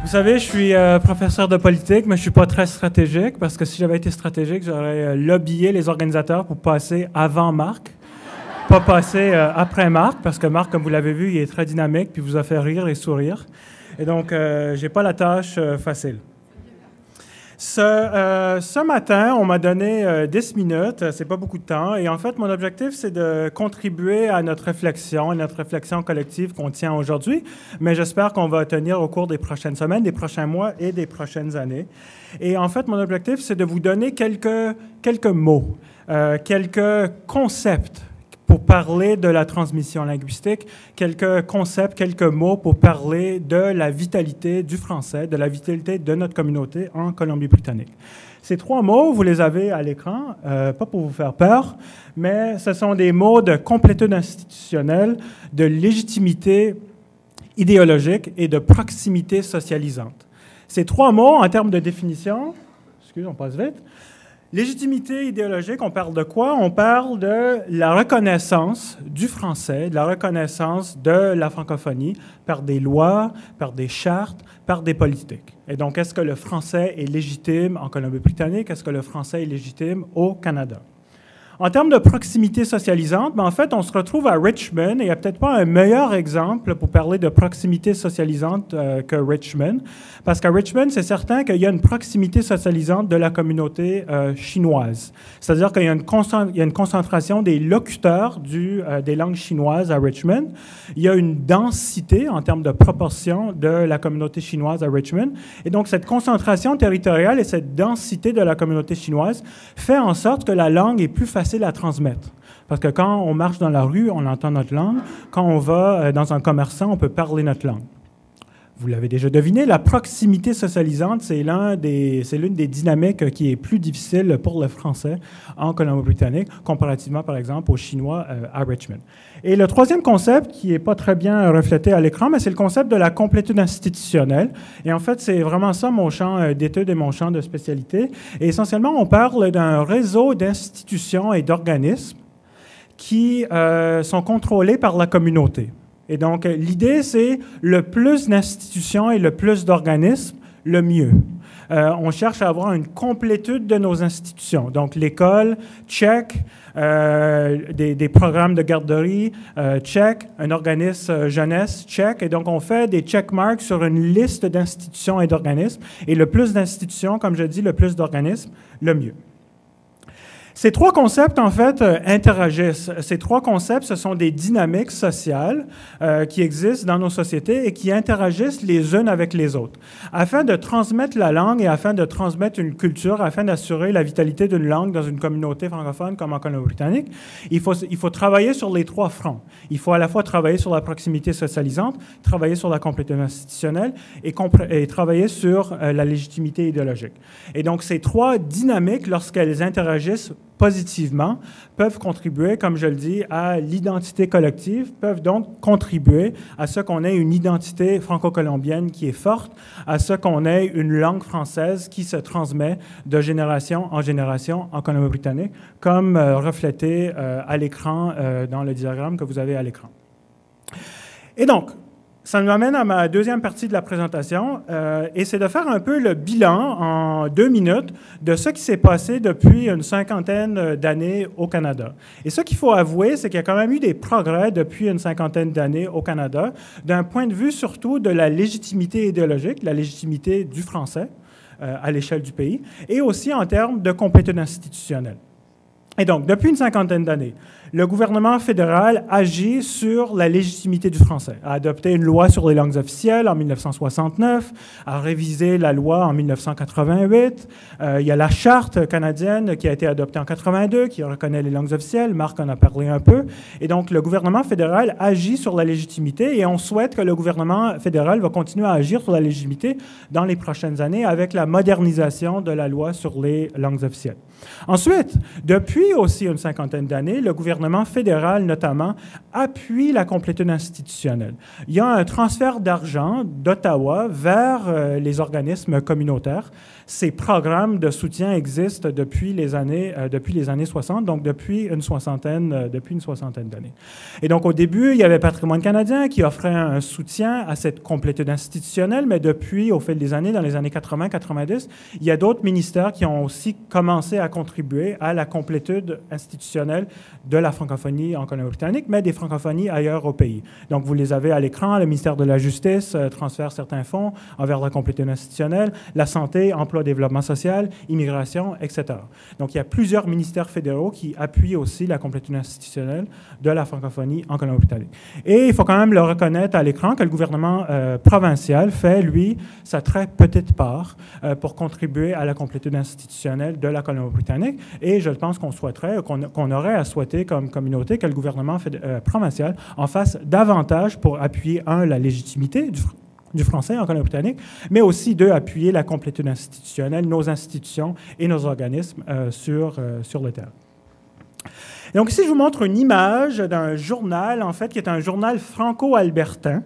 Vous savez, je suis professeur de politique, mais je ne suis pas très stratégique, parce que si j'avais été stratégique, j'aurais lobbyé les organisateurs pour passer avant Marc, pas passer après Marc, parce que Marc, comme vous l'avez vu, il est très dynamique, puis vous a fait rire et sourire. Et donc, je n'ai pas la tâche facile. Ce matin, on m'a donné 10 minutes, c'est pas beaucoup de temps, et en fait, mon objectif, c'est de contribuer à notre réflexion collective qu'on tient aujourd'hui, mais j'espère qu'on va tenir au cours des prochaines semaines, des prochains mois et des prochaines années. Et en fait, mon objectif, c'est de vous donner quelques mots, quelques concepts pour parler de la transmission linguistique, quelques concepts, quelques mots pour parler de la vitalité du français, de la vitalité de notre communauté en Colombie-Britannique. Ces 3 mots, vous les avez à l'écran, pas pour vous faire peur, mais ce sont des mots de complétude institutionnelle, de légitimité idéologique et de proximité socialisante. Ces 3 mots, en termes de définition, on passe vite. Légitimité idéologique, on parle de quoi? On parle de la reconnaissance du français, de la reconnaissance de la francophonie par des lois, par des chartes, par des politiques. Et donc, est-ce que le français est légitime en Colombie-Britannique? Est-ce que le français est légitime au Canada? En termes de proximité socialisante, en fait, on se retrouve à Richmond, et il n'y a peut-être pas un meilleur exemple pour parler de proximité socialisante que Richmond, parce qu'à Richmond, c'est certain qu'il y a une proximité socialisante de la communauté chinoise. C'est-à-dire qu'il y a une concentration des locuteurs des langues chinoises à Richmond. Il y a une densité en termes de proportion de la communauté chinoise à Richmond. Et donc, cette concentration territoriale et cette densité de la communauté chinoise fait en sorte que la langue est plus facile à transmettre. Parce que quand on marche dans la rue, on entend notre langue. Quand on va dans un commerçant, on peut parler notre langue. Vous l'avez déjà deviné, la proximité socialisante, c'est l'une des dynamiques qui est plus difficile pour le français en Colombie-Britannique, comparativement, par exemple, aux Chinois à Richmond. Et le troisième concept, qui n'est pas très bien reflété à l'écran, mais c'est le concept de la complétude institutionnelle. Et en fait, c'est vraiment ça mon champ d'étude et mon champ de spécialité. Et essentiellement, on parle d'un réseau d'institutions et d'organismes qui sont contrôlés par la communauté. Et donc, l'idée, c'est le plus d'institutions et le plus d'organismes, le mieux. On cherche à avoir une complétude de nos institutions. Donc, l'école, check, des programmes de garderie, check, un organisme jeunesse, check. Et donc, on fait des checkmarks sur une liste d'institutions et d'organismes. Et le plus d'institutions, comme je dis, le plus d'organismes, le mieux. Ces 3 concepts, en fait, interagissent. Ces 3 concepts, ce sont des dynamiques sociales qui existent dans nos sociétés et qui interagissent les unes avec les autres. Afin de transmettre la langue et afin de transmettre une culture, afin d'assurer la vitalité d'une langue dans une communauté francophone comme en Colombie-Britannique, il faut travailler sur les 3 fronts. Il faut à la fois travailler sur la proximité socialisante, travailler sur la complétude institutionnelle et travailler sur la légitimité idéologique. Et donc, ces 3 dynamiques, lorsqu'elles interagissent positivement, peuvent contribuer, comme je le dis, à l'identité collective, peuvent donc contribuer à ce qu'on ait une identité franco-colombienne qui est forte, à ce qu'on ait une langue française qui se transmet de génération en Colombie-Britannique, comme reflété à l'écran dans le diagramme que vous avez à l'écran. Et donc, ça nous amène à ma deuxième partie de la présentation, et c'est de faire un peu le bilan en 2 minutes de ce qui s'est passé depuis une 50aine d'années au Canada. Et ce qu'il faut avouer, c'est qu'il y a quand même eu des progrès depuis une 50aine d'années au Canada, d'un point de vue surtout de la légitimité idéologique, la légitimité du français à l'échelle du pays, et aussi en termes de complétude institutionnelle. Et donc, depuis une 50aine d'années, le gouvernement fédéral agit sur la légitimité du français, a adopté une loi sur les langues officielles en 1969, a révisé la loi en 1988. Il y a la charte canadienne qui a été adoptée en 82, qui reconnaît les langues officielles. Marc en a parlé un peu. Et donc, le gouvernement fédéral agit sur la légitimité et on souhaite que le gouvernement fédéral va continuer à agir sur la légitimité dans les prochaines années avec la modernisation de la loi sur les langues officielles. Ensuite, depuis aussi une 50aine d'années, le gouvernement gouvernement fédéral notamment, appuie la complétude institutionnelle. Il y a un transfert d'argent d'Ottawa vers les organismes communautaires. Ces programmes de soutien existent depuis les années 60, donc depuis une soixantaine d'années. Et donc, au début, il y avait Patrimoine canadien qui offrait un soutien à cette complétude institutionnelle, mais depuis, au fil des années, dans les années 80-90, il y a d'autres ministères qui ont aussi commencé à contribuer à la complétude institutionnelle de la francophonie en Colombie-Britannique, mais des francophonies ailleurs au pays. Donc, vous les avez à l'écran. Le ministère de la Justice transfère certains fonds envers la complétude institutionnelle, la santé, emploi, développement social, immigration, etc. Donc, il y a plusieurs ministères fédéraux qui appuient aussi la complétude institutionnelle de la francophonie en Colombie-Britannique. Et il faut quand même le reconnaître à l'écran que le gouvernement provincial fait, lui, sa très petite part pour contribuer à la complétude institutionnelle de la Colombie-Britannique. Et je pense qu'on souhaiterait, qu'on aurait à souhaiter comme communauté que le gouvernement provincial en fasse davantage pour appuyer, un, la légitimité du français en Colombie-Britannique, mais aussi, deux, appuyer la complétude institutionnelle, nos institutions et nos organismes sur le terrain. Donc ici, je vous montre une image d'un journal, en fait, qui est un journal franco-albertain.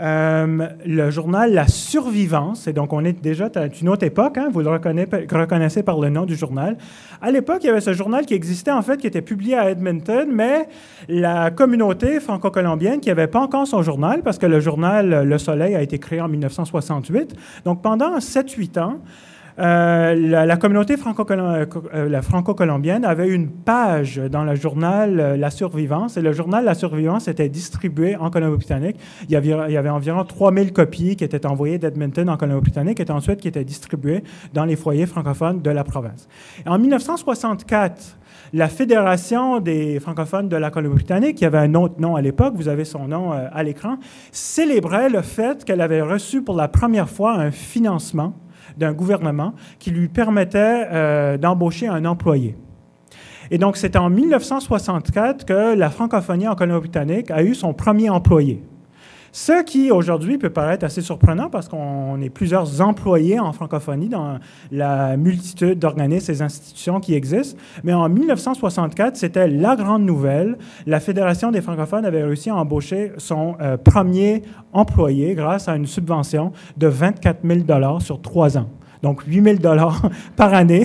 Le journal La Survivance, et donc on est déjà à une autre époque, hein, vous le reconnaissez par le nom du journal. À l'époque, il y avait ce journal qui existait, en fait, qui était publié à Edmonton, mais la communauté franco-colombienne qui n'avait pas encore son journal, parce que le journal Le Soleil a été créé en 1968, donc pendant 7-8 ans, la communauté franco-colombienne avait une page dans le journal La Survivance, et le journal La Survivance était distribué en Colombie-Britannique. Il y avait environ 3000 copies qui étaient envoyées d'Edmonton en Colombie-Britannique et ensuite qui étaient distribuées dans les foyers francophones de la province. Et en 1964, la Fédération des francophones de la Colombie-Britannique, qui avait un autre nom à l'époque, vous avez son nom à l'écran, célébrait le fait qu'elle avait reçu pour la première fois un financement d'un gouvernement qui lui permettait d'embaucher un employé. Et donc, c'est en 1964 que la francophonie en Colombie-Britannique a eu son premier employé. Ce qui, aujourd'hui, peut paraître assez surprenant parce qu'on est plusieurs employés en francophonie dans la multitude d'organismes et institutions qui existent. Mais en 1964, c'était la grande nouvelle. La Fédération des francophones avait réussi à embaucher son premier employé grâce à une subvention de 24 000 sur 3 ans. Donc, 8 000 par année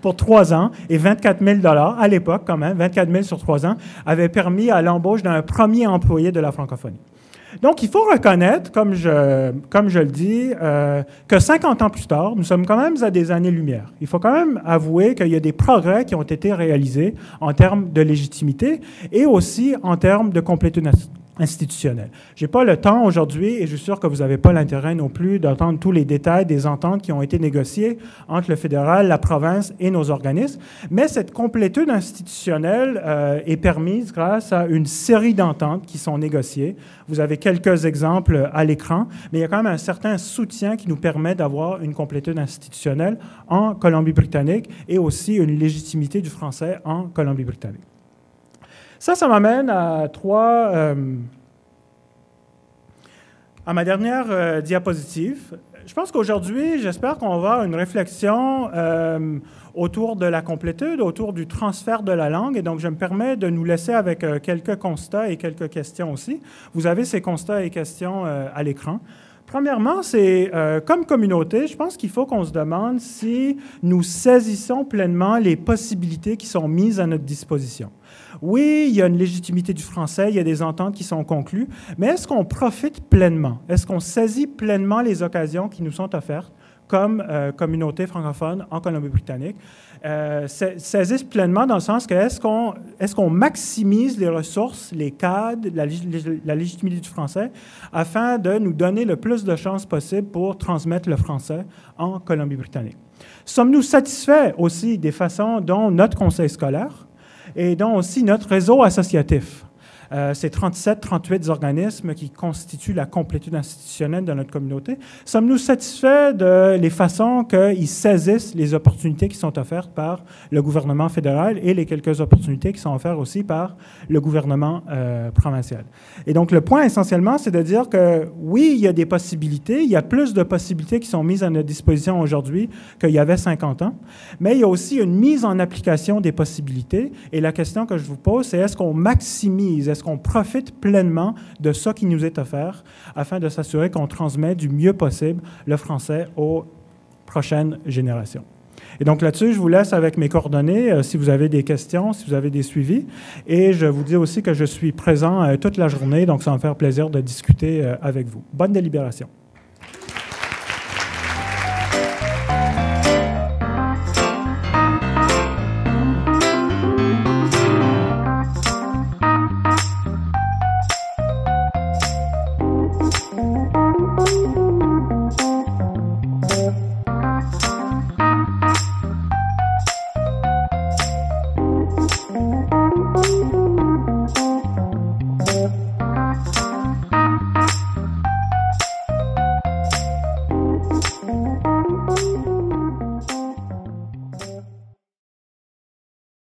pour 3 ans et 24 000 à l'époque, quand même, 24 000 sur 3 ans, avait permis à l'embauche d'un premier employé de la francophonie. Donc, il faut reconnaître, comme je le dis, que 50 ans plus tard, nous sommes quand même à des années-lumière. Il faut quand même avouer qu'il y a des progrès qui ont été réalisés en termes de légitimité et aussi en termes de complétude institutionnelle. Je n'ai pas le temps aujourd'hui, et je suis sûr que vous n'avez pas l'intérêt non plus d'entendre tous les détails des ententes qui ont été négociées entre le fédéral, la province et nos organismes, mais cette complétude institutionnelle est permise grâce à une série d'ententes qui sont négociées. Vous avez quelques exemples à l'écran, mais il y a quand même un certain soutien qui nous permet d'avoir une complétude institutionnelle en Colombie-Britannique et aussi une légitimité du français en Colombie-Britannique. Ça m'amène à ma dernière diapositive. Je pense qu'aujourd'hui, j'espère qu'on va avoir une réflexion autour de la complétude, autour du transfert de la langue. Et donc, je me permets de nous laisser avec quelques constats et quelques questions aussi. Vous avez ces constats et questions à l'écran. Premièrement, c'est comme communauté, je pense qu'il faut qu'on se demande si nous saisissons pleinement les possibilités qui sont mises à notre disposition. Oui, il y a une légitimité du français, il y a des ententes qui sont conclues, mais est-ce qu'on profite pleinement? Est-ce qu'on saisit pleinement les occasions qui nous sont offertes comme communauté francophone en Colombie-Britannique? Saisissent pleinement dans le sens que est-ce qu'on maximise les ressources, les cadres, la légitimité du français afin de nous donner le plus de chances possible pour transmettre le français en Colombie-Britannique? Sommes-nous satisfaits aussi des façons dont notre conseil scolaire et dont aussi notre réseau associatif ces 37, 38 organismes qui constituent la complétude institutionnelle de notre communauté, sommes-nous satisfaits de les façons qu'ils saisissent les opportunités qui sont offertes par le gouvernement fédéral et les quelques opportunités qui sont offertes aussi par le gouvernement provincial? Et donc, le point essentiellement, c'est de dire que oui, il y a des possibilités, il y a plus de possibilités qui sont mises à notre disposition aujourd'hui qu'il y avait 50 ans, mais il y a aussi une mise en application des possibilités. Et la question que je vous pose, c'est est-ce qu'on maximise, est-ce qu'on profite pleinement de ce qui nous est offert afin de s'assurer qu'on transmet du mieux possible le français aux prochaines générations? Et donc là-dessus, je vous laisse avec mes coordonnées si vous avez des questions, si vous avez des suivis. Et je vous dis aussi que je suis présent toute la journée, donc ça va me faire plaisir de discuter avec vous. Bonne délibération.